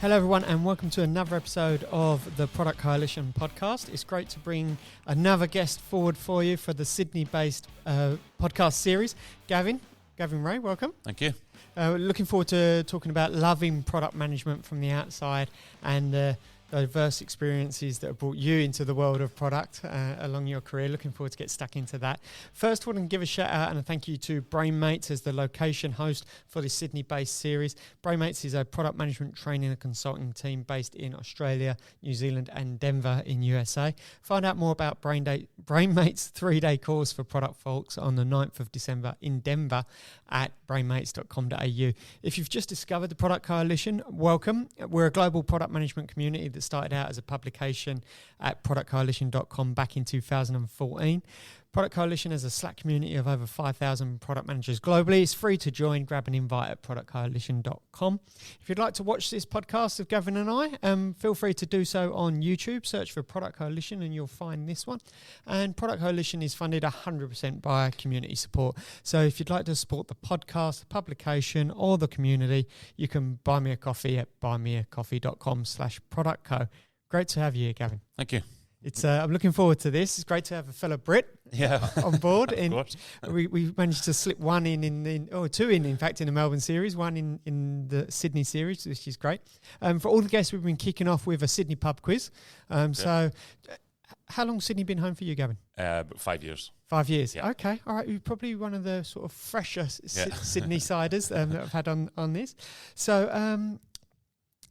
Hello everyone and welcome to another episode of the Product Coalition podcast. It's great to bring another guest forward for you for the Sydney-based podcast series. Gavin Ray, welcome. Thank you. Looking forward to talking about loving product management from the outside and the diverse experiences that have brought you into the world of product along your career. Looking forward to get stuck into that. First, I want to give a shout out and a thank you to Brainmates as the location host for this Sydney-based series. Brainmates is a product management training and consulting team based in Australia, New Zealand and Denver in USA. Find out more about Brainmates' 3-day course for product folks on the 9th of December in Denver at brainmates.com.au. If you've just discovered the Product Coalition, welcome. We're a global product management community that started out as a publication at productcoalition.com back in 2014. Product Coalition is a Slack community of over 5,000 product managers globally. It's free to join. Grab an invite at productcoalition.com. If you'd like to watch this podcast of Gavin and I, feel free to do so on YouTube. Search for Product Coalition and you'll find this one. And Product Coalition is funded 100% by community support. So if you'd like to support the podcast, the publication or the community, you can buy me a coffee at buymeacoffee.com/productco. Great to have you here, Gavin. Thank you. I'm looking forward to this. It's great to have a fellow Brit on board. Of course. We managed to slip two in the Melbourne series, one in the Sydney series, which is great. For all the guests, we've been kicking off with a Sydney pub quiz. So how long has Sydney been home for you, Gavin? About 5 years. 5 years. Yeah. Okay. All right. You're probably one of the sort of fresher Sydney siders that I've had on this. So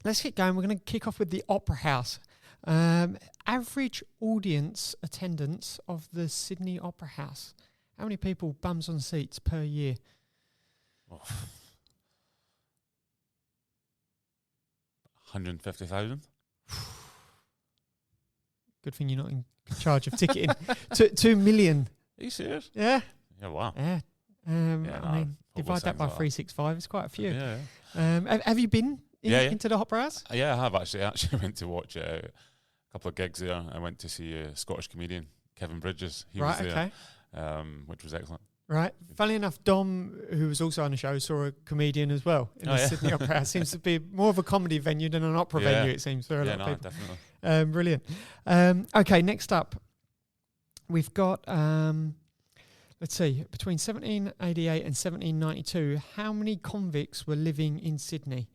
let's get going. We're going to kick off with the Opera House. Average audience attendance of the Sydney Opera House. How many people, bums on seats, per year? 150,000. Good thing you're not in charge of ticketing. 2 million. Are you serious? Yeah. Yeah, wow. Yeah. Divide that by 365. It's quite a few. Yeah. Have you been into the Opera House? Yeah, I have actually. I actually went to watch a couple of gigs there. I went to see a Scottish comedian, Kevin Bridges. He was there, which was excellent. Right. Funnily enough, Dom, who was also on the show, saw a comedian as well in the Sydney Opera House. Seems to be more of a comedy venue than an opera venue, it seems, for a lot of people. Definitely. Brilliant. Okay, next up, we've got, let's see, between 1788 and 1792, how many convicts were living in Sydney?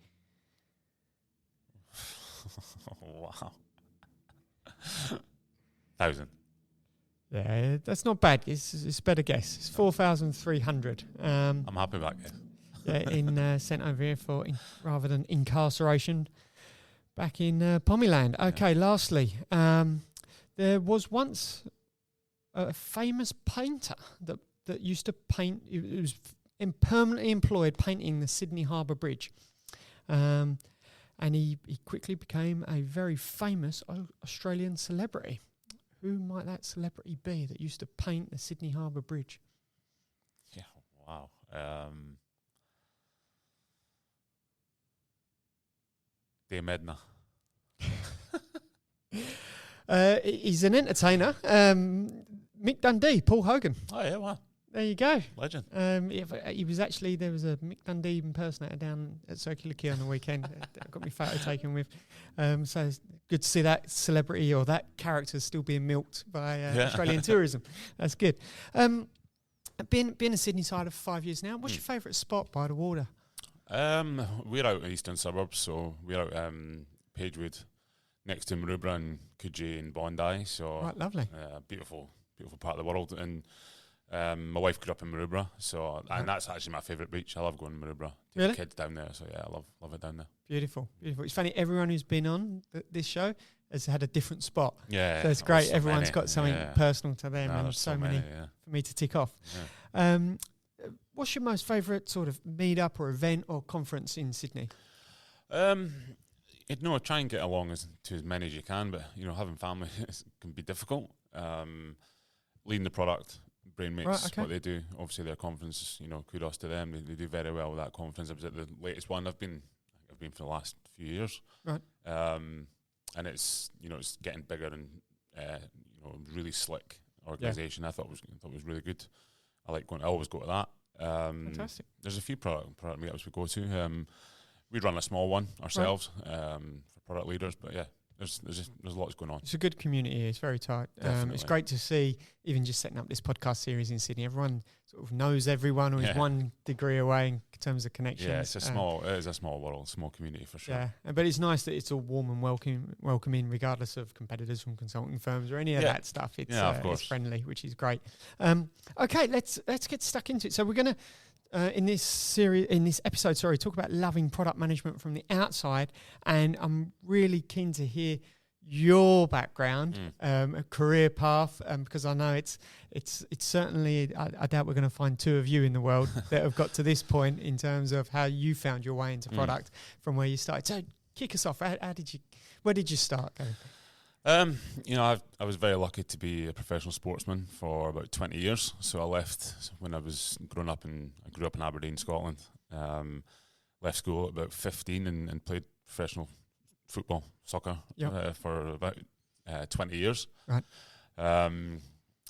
Wow. 1,000. Yeah, that's not bad. It's a better guess. It's 4,300. I'm happy with that guess. Sent over here for rather than incarceration back in Pommyland. Okay, lastly, there was once a famous painter that used to paint. It was permanently employed painting the Sydney Harbour Bridge. And he quickly became a very famous Australian celebrity. Who might that celebrity be that used to paint the Sydney Harbour Bridge? Yeah, wow. Dame Edna. He's an entertainer. Mick Dundee, Paul Hogan. Oh, yeah, wow. There you go. Legend. He was actually, there was a Mick Dundee impersonator down at Circular Quay on the weekend. that got me photo taken with. So it's good to see that celebrity or that character still being milked by Australian tourism. That's good. Been a Sydney sider for 5 years now. What's your favourite spot by the water? We're out in eastern suburbs, so we're out Pagewood, next to Maroubra and Coogee and Bondi. So right, lovely. Beautiful part of the world. And my wife grew up in Maroubra, and that's actually my favourite beach. I love going to Maroubra. Take the kids down there, so yeah, I love it down there. Beautiful. It's funny, everyone who's been on this show has had a different spot. Yeah. So it's great. Everyone's got something personal to them, and so many for me to tick off. Yeah. What's your most favourite sort of meet-up or event or conference in Sydney? I try and get along to as many as you can, but having family can be difficult. Leading the product. Brainmates, what they do. Obviously, their conference, kudos to them. They do very well with that conference. I was at the latest one. I've been for the last few years. Right. And it's getting bigger and really slick organisation. I thought it was really good. I always go to that. Fantastic. There's a few product meetups we go to. we run a small one ourselves for product leaders, but yeah. There's lots going on. It's a good community. It's very tight. It's great to see, even just setting up this podcast series in Sydney, everyone sort of knows everyone or is one degree away in terms of connections. Yeah, it is a small world, small community for sure. Yeah, but it's nice that it's all warm and welcoming, regardless of competitors from consulting firms or any of that stuff. It's, of course. It's friendly, which is great. Okay, let's get stuck into it. So we're going to, in this episode, talk about loving product management from the outside, and I'm really keen to hear your background, a career path, because I know it's certainly, I doubt we're going to find two of you in the world that have got to this point in terms of how you found your way into product from where you started. So kick us off. Where did you start, Gavin? I was very lucky to be a professional sportsman for about 20 years. So I left when I was growing up, and I grew up in Aberdeen, Scotland. Left school at about 15 and played professional football, soccer for about 20 years. Right.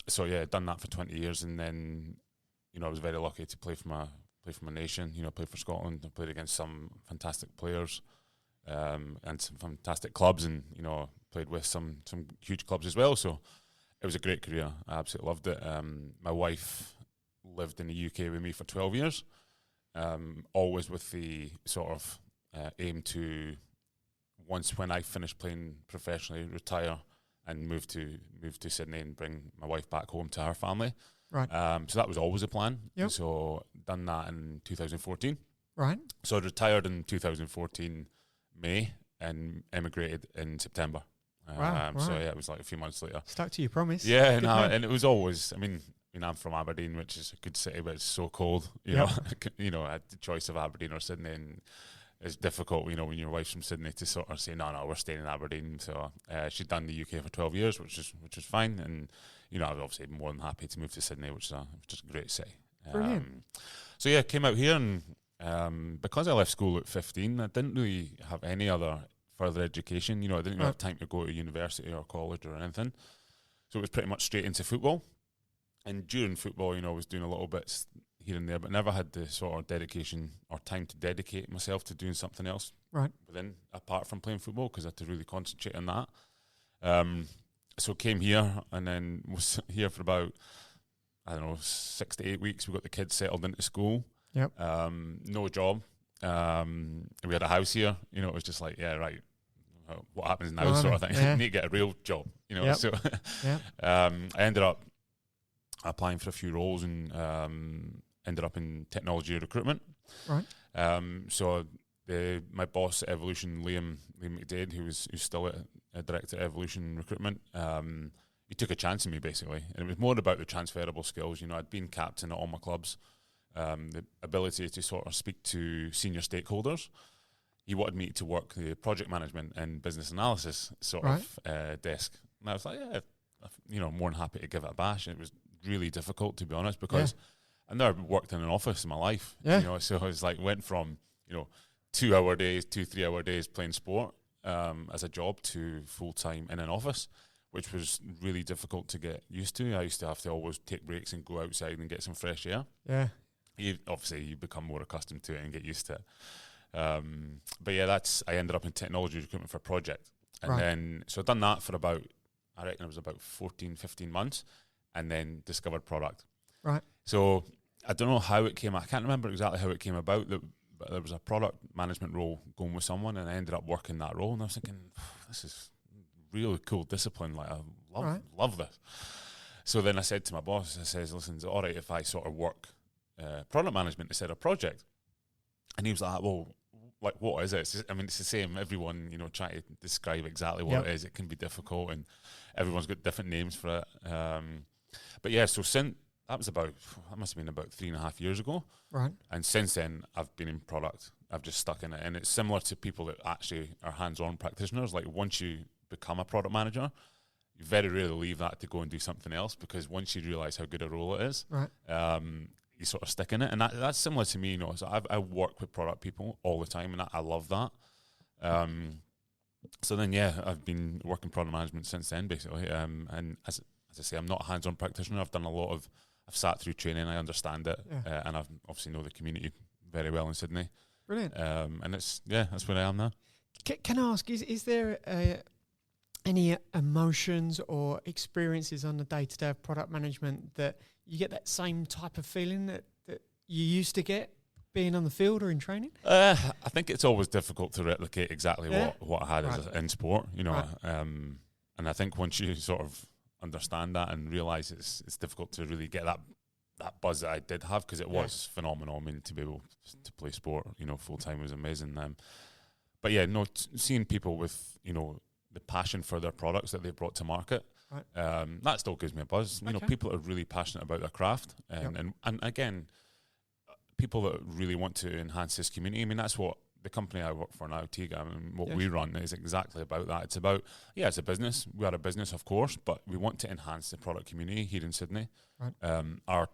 So yeah, done that for 20 years, and then I was very lucky to play for my nation. Play for Scotland. I played against some fantastic players and some fantastic clubs, and played with some huge clubs as well. So it was a great career. I absolutely loved it. My wife lived in the UK with me for 12 years, always with the sort of aim to, once when I finished playing professionally, retire and move to Sydney and bring my wife back home to her family. Right. So that was always a plan. Yep. So done that in 2014. Right. So I retired in 2014 May and emigrated in September. Wow. So yeah, it was like a few months later. Stuck to your promise. Yeah, and it was always. I mean, I'm from Aberdeen, which is a good city, but it's so cold. You know, I had the choice of Aberdeen or Sydney, and it's difficult. When your wife's from Sydney to sort of say, no, we're staying in Aberdeen. So she'd done the UK for 12 years, which is fine, and I was obviously more than happy to move to Sydney, which is just a great city. Brilliant. So yeah, came out here, and because I left school at 15, I didn't really have any other further education. I didn't even have time to go to university or college or anything. So it was pretty much straight into football. And during football, I was doing a little bits here and there, but never had the sort of dedication or time to dedicate myself to doing something else. Right. Apart from playing football, because I had to really concentrate on that. So came here and then was here for about, 6 to 8 weeks. We got the kids settled into school. Yep. No job. We had a house here. It was just like, yeah, right. What happens now, sort of thing. Yeah. I need to get a real job. Yep. So I ended up applying for a few roles and ended up in technology recruitment. Right. So my boss at Evolution, Liam McDade, who's still a director at Evolution Recruitment, he took a chance on me basically, and it was more about the transferable skills. I'd been captain at all my clubs. The ability to sort of speak to senior stakeholders. He wanted me to work the project management and business analysis sort of desk. And I was like, more than happy to give it a bash. And it was really difficult, to be honest, because I never worked in an office in my life. Yeah. So I was like, went from, 2-hour days, 3-hour days playing sport as a job to full-time in an office, which was really difficult to get used to. I used to have to always take breaks and go outside and get some fresh air. Yeah. You become more accustomed to it and get used to it. But yeah, I ended up in technology recruitment for a project. And then, so I'd done that for about, I reckon it was about 14, 15 months, and then discovered product. Right. So I don't know how it came, I can't remember exactly how it came about, but there was a product management role going with someone, and I ended up working that role, and I was thinking, this is really cool discipline, like I love this. So then I said to my boss, I says, listen, is it all right if I sort of work product management instead of project? And he was like, well, like, what is it? It's the same. Everyone, try to describe exactly what it is. It can be difficult, and everyone's got different names for it. But yeah, so that must have been about 3.5 years ago. Right. And since then, I've been in product. I've just stuck in it. And it's similar to people that actually are hands-on practitioners. Like, once you become a product manager, you very rarely leave that to go and do something else, because once you realise how good a role it is, you sort of stick in it. And that's similar to me, So I work with product people all the time, and I love that. So then, I've been working product management since then, basically. And as I say, I'm not a hands-on practitioner. I've sat through training, I understand it, and I obviously know the community very well in Sydney. Brilliant. And that's where I am now. Can I ask, is there any emotions or experiences on the day-to-day of product management that you get that same type of feeling that you used to get being on the field or in training? I think it's always difficult to replicate exactly what I had in sport, and I think once you sort of understand that and realise it's difficult to really get that buzz that I did have, because it was phenomenal. I mean, to be able to play sport, full time was amazing. But seeing people with, the passion for their products that they brought to market, that still gives me a buzz. People are really passionate about their craft, and again, people that really want to enhance this community. I mean, that's what the company I work for now, TIGA, and what we run is exactly about that. It's about, it's a business. We are a business, of course, but we want to enhance the product community here in Sydney. Right. Our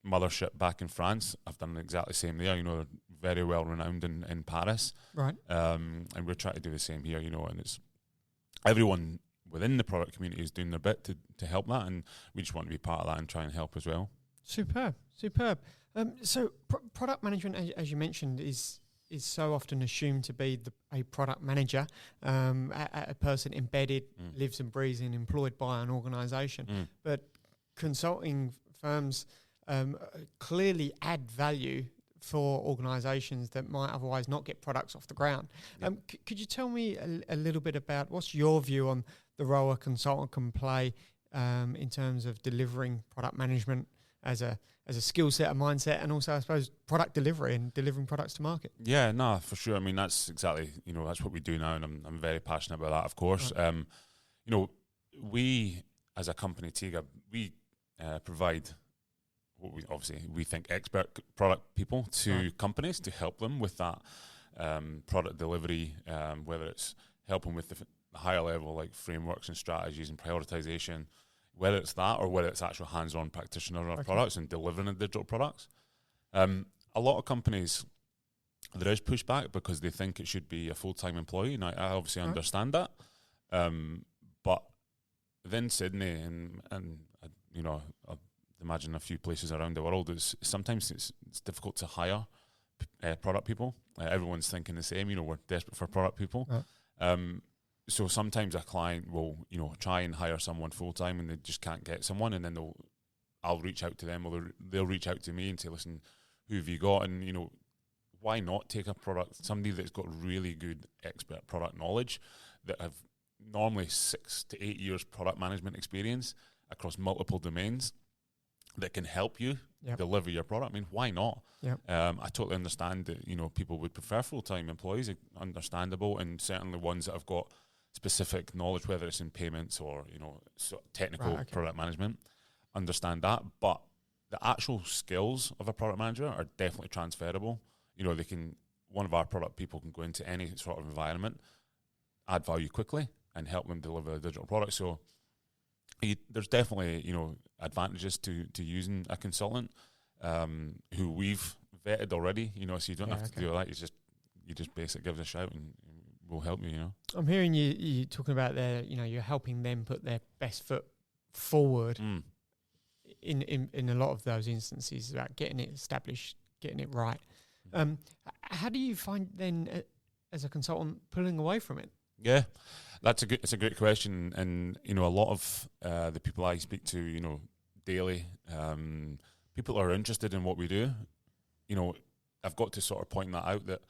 mothership back in France, I've done exactly the same there. They're very well renowned in Paris. Right. And we're trying to do the same here, and it's everyone within the product community is doing their bit to help that, and we just want to be part of that and try and help as well. Superb. So product management, as you mentioned, is so often assumed to be a product manager, a person embedded, lives and breathes and employed by an organisation. But consulting firms clearly add value for organisations that might otherwise not get products off the ground. Could you tell me a little bit about what's your view on the role a consultant can play in terms of delivering product management as a skill set, a mindset, and also, I suppose, product delivery and delivering products to market? Yeah, no, for sure. I mean, that's exactly, that's what we do now, and I'm very passionate about that, of course. Right. We, as a company, TIGA, we provide what we think expert product people to companies to help them with that product delivery, whether it's helping with the higher level, like frameworks and strategies and prioritization, whether it's that or whether it's actual hands-on practitioner of products and delivering the digital products. A lot of companies, there is pushback because they think it should be a full-time employee, and I obviously understand that. But within Sydney and I imagine a few places around the world, sometimes it's difficult to hire product people. Everyone's thinking the same, we're desperate for product people. So sometimes a client will, try and hire someone full-time and they just can't get someone, and then I'll reach out to them, or they'll reach out to me and say, listen, who have you got? And, why not take a product, somebody that's got really good expert product knowledge, that have normally 6 to 8 years product management experience across multiple domains, that can help you deliver your product. I mean, why not? I totally understand that, people would prefer full-time employees, understandable, and certainly ones that have got specific knowledge, whether it's in payments or, technical product management, understand that. But the actual skills of a product manager are definitely transferable. One of our product people can go into any sort of environment, add value quickly, and help them deliver a digital product. So there's definitely, advantages to using a consultant who we've vetted already, so you don't have to do that. You just basically give us a shout and we'll help you, I'm hearing you talking about you're helping them put their best foot forward in a lot of those instances, about getting it established, getting it right. How do you find then, as a consultant, pulling away from it? Yeah, it's a great question, and a lot of the people I speak to, daily, people are interested in what we do. I've got to sort of point that out, that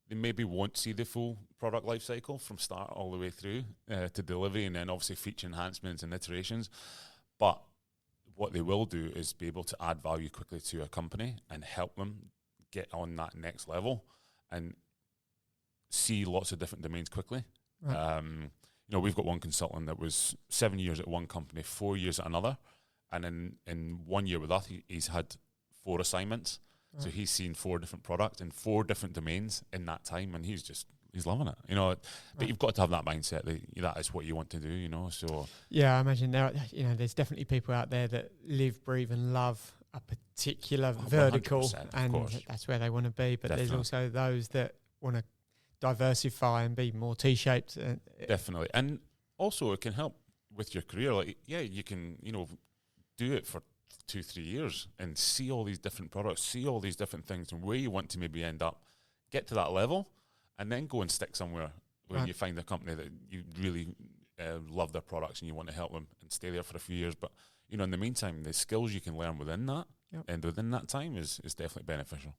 they maybe won't see the full product life cycle from start all the way through to delivery, and then obviously feature enhancements and iterations. But what they will do is be able to add value quickly to a company and help them get on that next level and see lots of different domains quickly. Right. We've got one consultant that was 7 years at one company, 4 years at another, and in 1 year with us, he's had 4 assignments. Right. So he's seen 4 different products in 4 different domains in that time, and he's loving it. But you've got to have that mindset that is what you want to do. So yeah, I imagine there's definitely people out there that live, breathe, and love a particular vertical, and that's where they want to be. But Definitely. There's also those that want to diversify and be more T-shaped. Definitely. And also it can help with your career. Like, you can, do it for 2-3 years and see all these different products, see all these different things and where you want to maybe end up, get to that level, and then go and stick somewhere where you find a company that you really love their products and you want to help them and stay there for a few years. But, you know, in the meantime, the skills you can learn within that and within that time is definitely beneficial.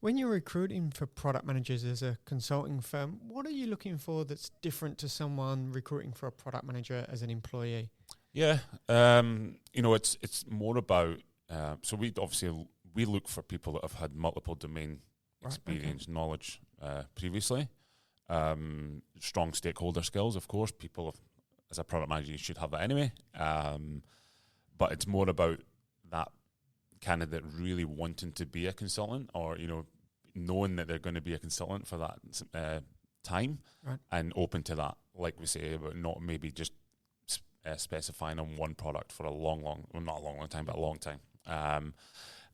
When you're recruiting for product managers as a consulting firm, what are you looking for that's different to someone recruiting for a product manager as an employee? Yeah, you know, it's more about, so we look for people that have had multiple domain experience, knowledge previously. Strong stakeholder skills, of course. As a product manager, you should have that anyway. But it's more about that candidate really wanting to be a consultant, or, you know, knowing that they're going to be a consultant for that time, and open to that, like we say, about not maybe just specifying on one product for a long time, but a long time.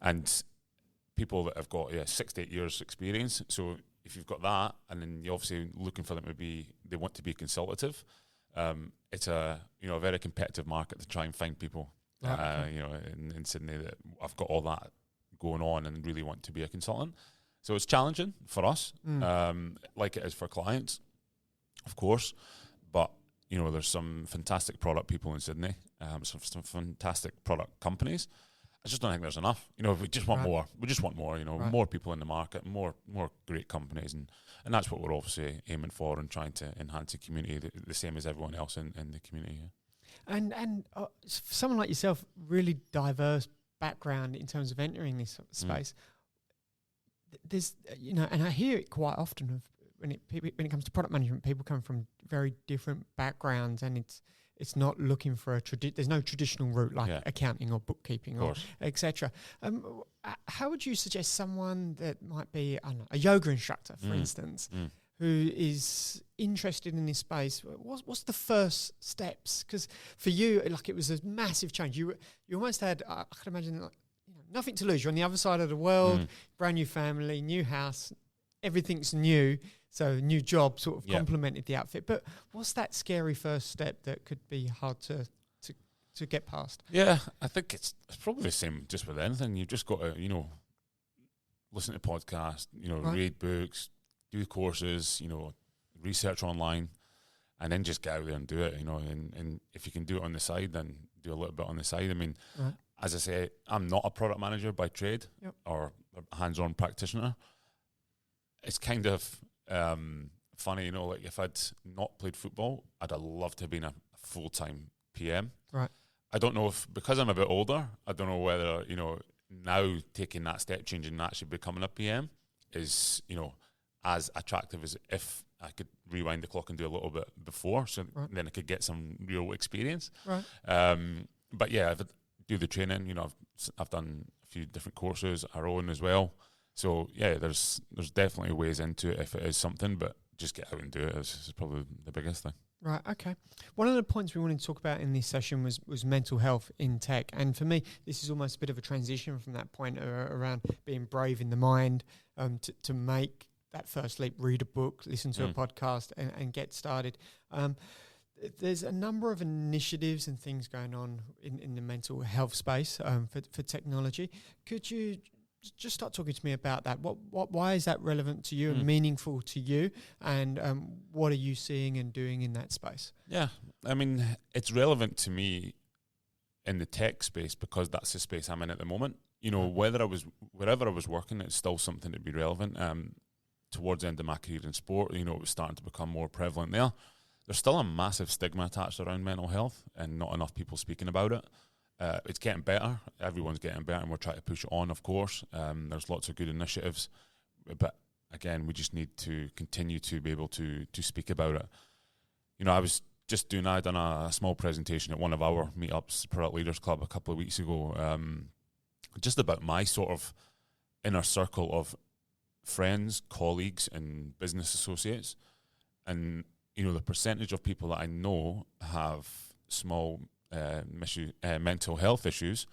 And people that have got 6 to 8 years experience. So if you've got that, and then you're obviously looking for them to be, they want to be consultative. It's a very competitive market to try and find people, you know, in Sydney that have got all that going on and really want to be a consultant. So it's challenging for us, like it is for clients, of course. But, you know, there's some fantastic product people in Sydney, some fantastic product companies. I just don't think there's enough. You know, we just want more. We just want more, you know, more people in the market, more great companies. And that's what we're obviously aiming for and trying to enhance the community, the same as everyone else in the community. Yeah. And for someone like yourself, really diverse background in terms of entering this space, there's, you know, and I hear it quite often of when it comes to product management, people come from very different backgrounds, and it's not looking for there's no traditional route like accounting or bookkeeping or etc. How would you suggest someone that might be, I don't know, a yoga instructor, for instance, who is interested in this space? What's the first steps? Because for you, like, it was a massive change. You almost had, I could imagine, like, you know, nothing to lose. You're on the other side of the world, brand new family, new house, everything's new. So new job sort of complemented the outfit. But what's that scary first step that could be hard to get past? Yeah, I think it's probably the same just with anything. You've just got to, you know, listen to podcasts, you know, read books, do courses, you know, research online, and then just get out there and do it, you know. And if you can do it on the side, then do a little bit on the side. I mean, as I say, I'm not a product manager by trade or a hands-on practitioner. It's kind of funny, you know, like if I'd not played football, I'd have loved to have been a full-time PM. Right. I don't know if, because I'm a bit older, I don't know whether, you know, now taking that step change and actually becoming a PM is, you know, as attractive as if I could rewind the clock and do a little bit before, so then I could get some real experience. Right. But yeah, if I do the training, you know, I've done a few different courses, our own as well. So yeah, there's definitely ways into it if it is something, but just get out and do it is probably the biggest thing. Right, okay. One of the points we wanted to talk about in this session was mental health in tech. And for me, this is almost a bit of a transition from that point around being brave in the mind, to make that first leap, read a book, listen to a podcast and get started. There's a number of initiatives and things going on in the mental health space for technology. Could you just start talking to me about that? Why is that relevant to you and meaningful to you? And what are you seeing and doing in that space? Yeah, I mean, it's relevant to me in the tech space because that's the space I'm in at the moment. You know, wherever I was working, it's still something to be relevant. Towards the end of my career in sport, you know, it was starting to become more prevalent there. There's still a massive stigma attached around mental health and not enough people speaking about it. It's getting better. Everyone's getting better, and we're trying to push it on, of course. There's lots of good initiatives. But, again, we just need to continue to be able to speak about it. You know, I done a small presentation at one of our meetups, Product Leaders Club, a couple of weeks ago, just about my sort of inner circle of friends, colleagues, and business associates. And, you know, the percentage of people that I know have small mental health issues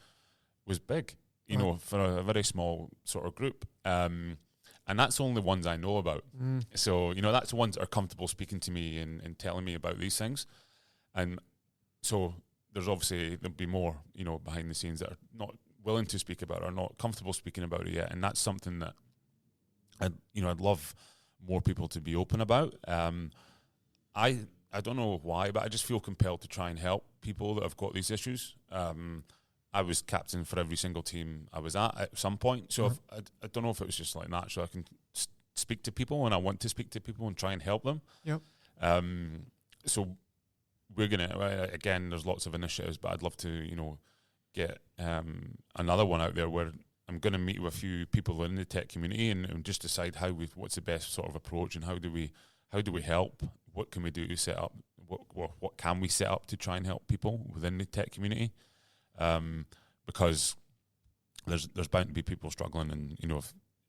was big, you know, for a very small sort of group. And that's the only ones I know about. So, you know, that's the ones that are comfortable speaking to me and telling me about these things. And so there'll be more, you know, behind the scenes that are not willing to speak about it or not comfortable speaking about it yet. And that's something that I'd love more people to be open about. I don't know why, but I just feel compelled to try and help people that have got these issues. I was captain for every single team I was at some point, so I don't know if it was just like natural. I can speak to people, and I want to speak to people and try and help them. Yep. So we're gonna again. There's lots of initiatives, but I'd love to get another one out there where I'm going to meet with a few people in the tech community and just decide what's the best sort of approach, and how do we help. What can we do to set up? What can we set up to try and help people within the tech community? Because there's bound to be people struggling, and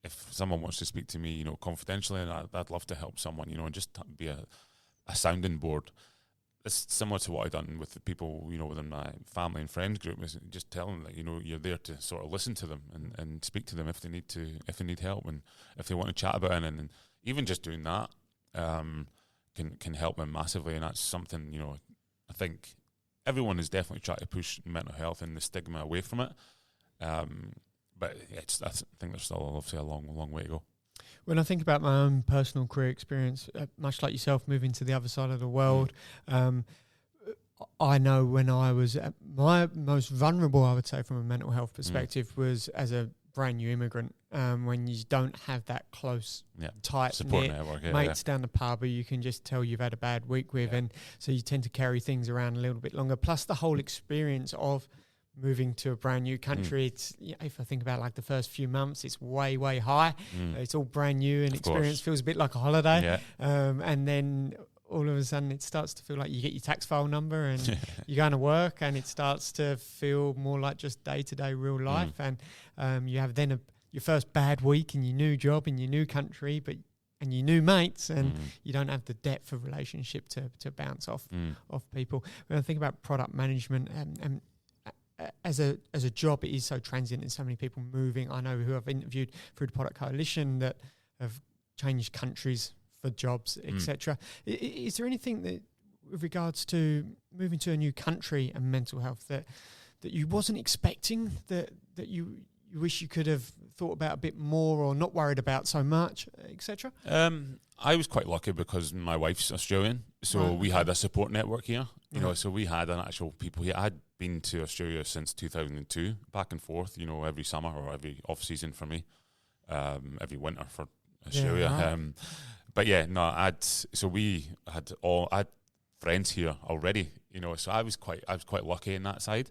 if someone wants to speak to me, confidentially, and I'd love to help someone, and just be a sounding board. It's similar to what I've done with the people, within my family and friends group. Is just tell them that you're there to sort of listen to them and speak to them if they need help, and if they want to chat about it, and even just doing that. Can help them massively, and that's something I think everyone is definitely trying to push mental health and the stigma away from it. But I think there's still obviously a long way to go. When I think about my own personal career experience, much like yourself, moving to the other side of the world, I know when I was at my most vulnerable, I would say, from a mental health perspective, was as a brand new immigrant, when you don't have that close, tight support network, mates down the pub who you can just tell you've had a bad week with, and so you tend to carry things around a little bit longer. Plus the whole experience of moving to a brand new country, it's if I think about like the first few months, it's way high. It's all brand new, and experience feels a bit like a holiday. And then all of a sudden it starts to feel like you get your tax file number and you're going to work, and it starts to feel more like just day-to-day real life. And you have then your first bad week in your new job, in your new country, and your new mates, and you don't have the depth of relationship to bounce off people. When I think about product management and as a job, it is so transient and so many people moving. I know who I've interviewed through the Product Coalition that have changed countries for jobs, etc. Is there anything that, with regards to moving to a new country and mental health, that you wasn't expecting, that you wish you could have thought about a bit more, or not worried about so much, etc.? I was quite lucky because my wife's Australian, so we had a support network here. So we had an actual people here. I had been to Australia since 2002, back and forth, every summer or every off season for me, every winter for Australia. But we had I had friends here already, so I was quite lucky in that side.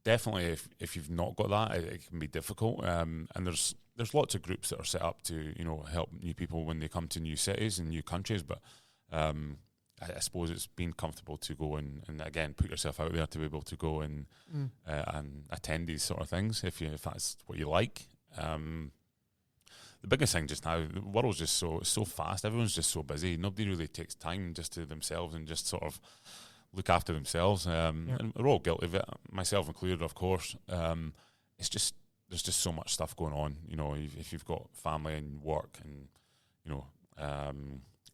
Definitely, if you've not got that, it can be difficult. And there's lots of groups that are set up to help new people when they come to new cities and new countries. But I suppose it's being comfortable to go and again put yourself out there to be able to go and attend these sort of things if that's what you like. The biggest thing just now, the world's just so fast. Everyone's just so busy. Nobody really takes time just to themselves and just sort of look after themselves. And we're all guilty of it, myself included, of course. It's just there's just so much stuff going on. If you've got family and work and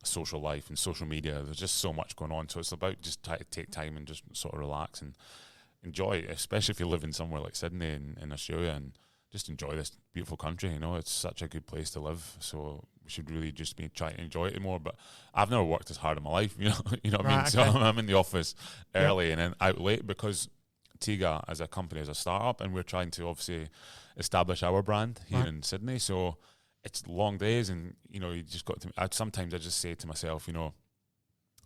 social life and social media, there's just so much going on. So it's about just trying to take time and just sort of relax and enjoy it, especially if you live in somewhere like Sydney in Australia, and just enjoy this beautiful country. It's such a good place to live. So we should really just be trying to enjoy it more. But I've never worked as hard in my life, you know what I mean? Okay. So I'm in the office early and then out late because Tiga as a company is a startup, and we're trying to obviously establish our brand here in Sydney. So it's long days, and you just got to. Sometimes I just say to myself,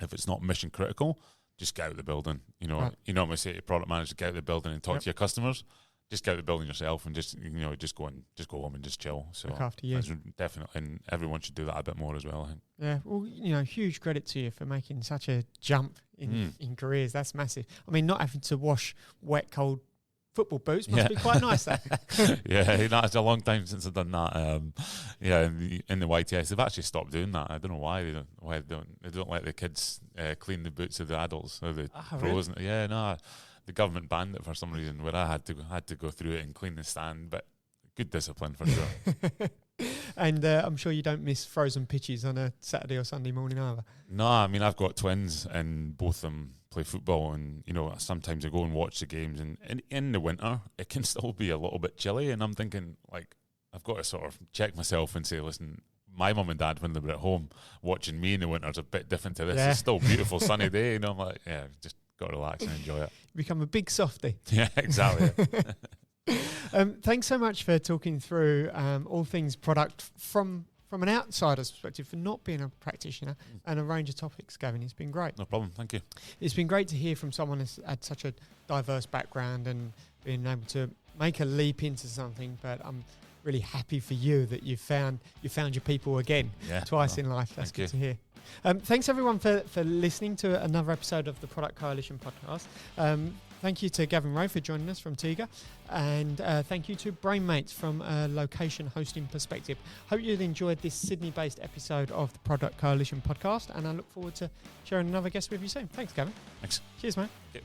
if it's not mission critical, just get out of the building. You know what I say to product managers, get out of the building and talk to your customers. Just get out of the building yourself and just go home and just chill. So look after you. Definitely, and everyone should do that a bit more as well, I think. Yeah, well, huge credit to you for making such a jump in careers. That's massive. I mean, not having to wash wet, cold football boots must be quite nice, though. It's a long time since I've done that. In the YTS, they've actually stopped doing that. I don't know why they don't let the kids clean the boots of the adults or the pros. Really? The government banned it for some reason, where I had to go through it and clean the stand. But good discipline for sure. And I'm sure you don't miss frozen pitches on a Saturday or Sunday morning either. No, I mean, I've got twins and both of them play football, and sometimes I go and watch the games, and in the winter it can still be a little bit chilly, and I'm thinking, like, I've got to sort of check myself and say, listen, my mum and dad, when they were at home watching me in the winter, is a bit different to this. It's still a beautiful sunny day, I'm like, yeah, just got to relax and enjoy it. You become a big softie. Yeah, exactly. Thanks so much for talking through all things product from an outsider's perspective, for not being a practitioner, and a range of topics, Gavin. It's been great. No problem. Thank you. It's been great to hear from someone who's had such a diverse background and being able to make a leap into something. But I'm really happy for you that you found your people again twice in life. That's good to hear. Thanks everyone for listening to another episode of the Product Coalition podcast. Thank you to Gavin Rowe for joining us from Tiga, and thank you to Brainmates from a location hosting perspective. Hope you've enjoyed this Sydney-based episode of the Product Coalition podcast, and I look forward to sharing another guest with you soon. Thanks, Gavin. Thanks. Cheers, mate. Yep.